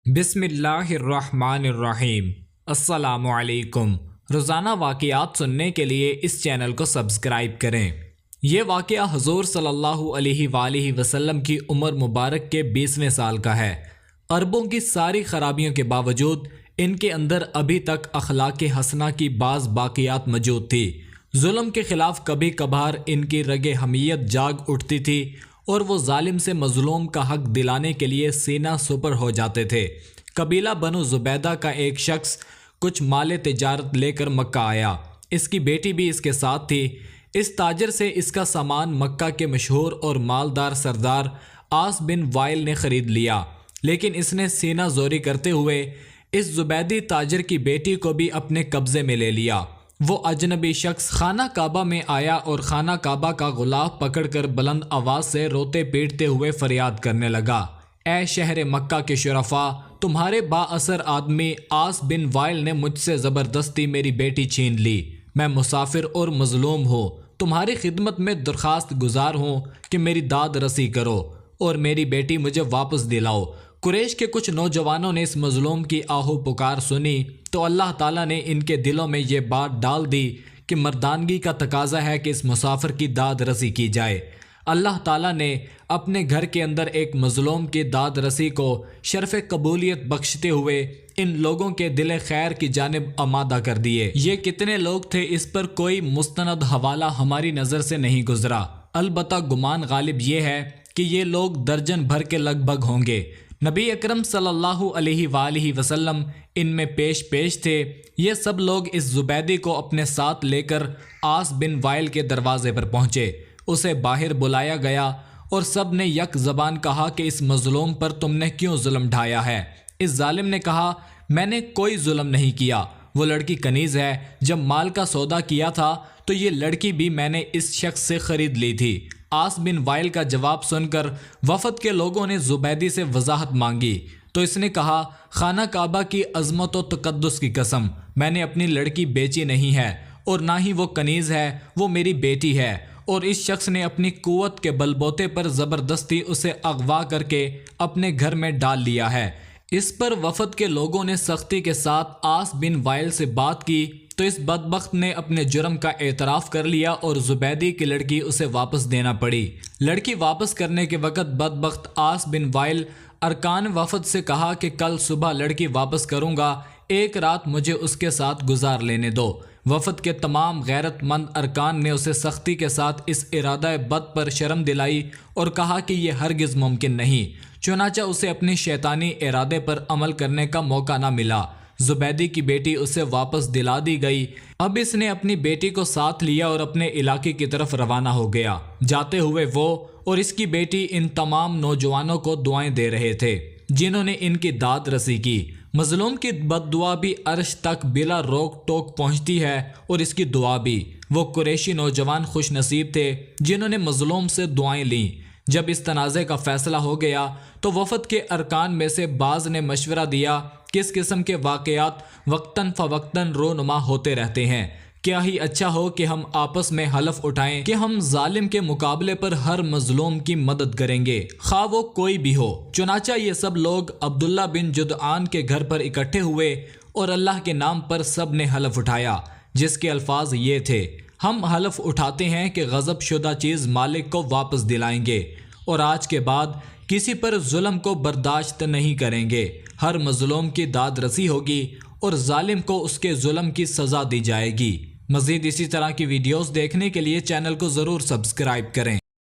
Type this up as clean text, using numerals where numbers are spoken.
بسم اللہ الرحمن الرحیم۔ السلام علیکم۔ روزانہ واقعات سننے کے لیے اس چینل کو سبسکرائب کریں۔ یہ واقعہ حضور صلی اللہ علیہ وآلہ وسلم کی عمر مبارک کے 20ویں سال کا ہے۔ عربوں کی ساری خرابیوں کے باوجود ان کے اندر ابھی تک اخلاق حسنہ کی بعض باقیات موجود تھی۔ ظلم کے خلاف کبھی کبھار ان کی رگ حمیت جاگ اٹھتی تھی اور وہ ظالم سے مظلوم کا حق دلانے کے لیے سینہ سپر ہو جاتے تھے۔ قبیلہ بنو زبیدہ کا ایک شخص کچھ مال تجارت لے کر مکہ آیا۔ اس کی بیٹی بھی اس کے ساتھ تھی۔ اس تاجر سے اس کا سامان مکہ کے مشہور اور مالدار سردار عاص بن وائل نے خرید لیا، لیکن اس نے سینہ زوری کرتے ہوئے اس زبیدی تاجر کی بیٹی کو بھی اپنے قبضے میں لے لیا۔ وہ اجنبی شخص خانہ کعبہ میں آیا اور خانہ کعبہ کا غلاف پکڑ کر بلند آواز سے روتے پیٹتے ہوئے فریاد کرنے لگا، اے شہر مکہ کے شرفاء، تمہارے با اثر آدمی عاص بن وائل نے مجھ سے زبردستی میری بیٹی چھین لی۔ میں مسافر اور مظلوم ہوں، تمہاری خدمت میں درخواست گزار ہوں کہ میری داد رسی کرو اور میری بیٹی مجھے واپس دلاؤ۔ قریش کے کچھ نوجوانوں نے اس مظلوم کی آہو پکار سنی تو اللہ تعالیٰ نے ان کے دلوں میں یہ بات ڈال دی کہ مردانگی کا تقاضا ہے کہ اس مسافر کی داد رسی کی جائے۔ اللہ تعالیٰ نے اپنے گھر کے اندر ایک مظلوم کی داد رسی کو شرف قبولیت بخشتے ہوئے ان لوگوں کے دل خیر کی جانب آمادہ کر دیے۔ یہ کتنے لوگ تھے اس پر کوئی مستند حوالہ ہماری نظر سے نہیں گزرا، البتہ گمان غالب یہ ہے کہ یہ لوگ درجن بھر کے لگ بھگ ہوں گے۔ نبی اکرم صلی اللہ علیہ وآلہ وسلم ان میں پیش تھے۔ یہ سب لوگ اس زبیدی کو اپنے ساتھ لے کر عاص بن وائل کے دروازے پر پہنچے۔ اسے باہر بلایا گیا اور سب نے یک زبان کہا کہ اس مظلوم پر تم نے کیوں ظلم ڈھایا ہے؟ اس ظالم نے کہا، میں نے کوئی ظلم نہیں کیا، وہ لڑکی کنیز ہے۔ جب مال کا سودا کیا تھا تو یہ لڑکی بھی میں نے اس شخص سے خرید لی تھی۔ عاص بن وائل کا جواب سن کر وفد کے لوگوں نے زبیدی سے وضاحت مانگی تو اس نے کہا، خانہ کعبہ کی عظمت و تقدس کی قسم، میں نے اپنی لڑکی بیچی نہیں ہے اور نہ ہی وہ کنیز ہے، وہ میری بیٹی ہے، اور اس شخص نے اپنی قوت کے بل بوتے پر زبردستی اسے اغوا کر کے اپنے گھر میں ڈال لیا ہے۔ اس پر وفد کے لوگوں نے سختی کے ساتھ عاص بن وائل سے بات کی تو اس بدبخت نے اپنے جرم کا اعتراف کر لیا اور زبیدی کی لڑکی اسے واپس دینا پڑی۔ لڑکی واپس کرنے کے وقت بدبخت عاص بن وائل ارکان وفد سے کہا کہ کل صبح لڑکی واپس کروں گا، ایک رات مجھے اس کے ساتھ گزار لینے دو۔ وفد کے تمام غیرت مند ارکان نے اسے سختی کے ساتھ اس ارادہ بد پر شرم دلائی اور کہا کہ یہ ہرگز ممکن نہیں، چنانچہ اسے اپنی شیطانی ارادے پر عمل کرنے کا موقع نہ ملا۔ زبیدی کی بیٹی اسے واپس دلا دی گئی۔ اب اس نے اپنی بیٹی کو ساتھ لیا اور اپنے علاقے کی طرف روانہ ہو گیا۔ جاتے ہوئے وہ اور اس کی بیٹی ان تمام نوجوانوں کو دعائیں دے رہے تھے جنہوں نے ان کی داد رسی کی۔ مظلوم کی بد دعا بھی عرش تک بلا روک ٹوک پہنچتی ہے اور اس کی دعا بھی۔ وہ قریشی نوجوان خوش نصیب تھے جنہوں نے مظلوم سے دعائیں لیں۔ جب اس تنازع کا فیصلہ ہو گیا تو وفد کے ارکان میں سے بعض نے مشورہ دیا کہ اس قسم کے واقعات وقتاً فوقتاً رونما ہوتے رہتے ہیں، کیا ہی اچھا ہو کہ ہم آپس میں حلف اٹھائیں کہ ہم ظالم کے مقابلے پر ہر مظلوم کی مدد کریں گے، خواہ وہ کوئی بھی ہو۔ چنانچہ یہ سب لوگ عبداللہ بن جدعان کے گھر پر اکٹھے ہوئے اور اللہ کے نام پر سب نے حلف اٹھایا، جس کے الفاظ یہ تھے، ہم حلف اٹھاتے ہیں کہ غضب شدہ چیز مالک کو واپس دلائیں گے اور آج کے بعد کسی پر ظلم کو برداشت نہیں کریں گے۔ ہر مظلوم کی داد رسی ہوگی اور ظالم کو اس کے ظلم کی سزا دی جائے گی۔ مزید اسی طرح کی ویڈیوز دیکھنے کے لیے چینل کو ضرور سبسکرائب کریں۔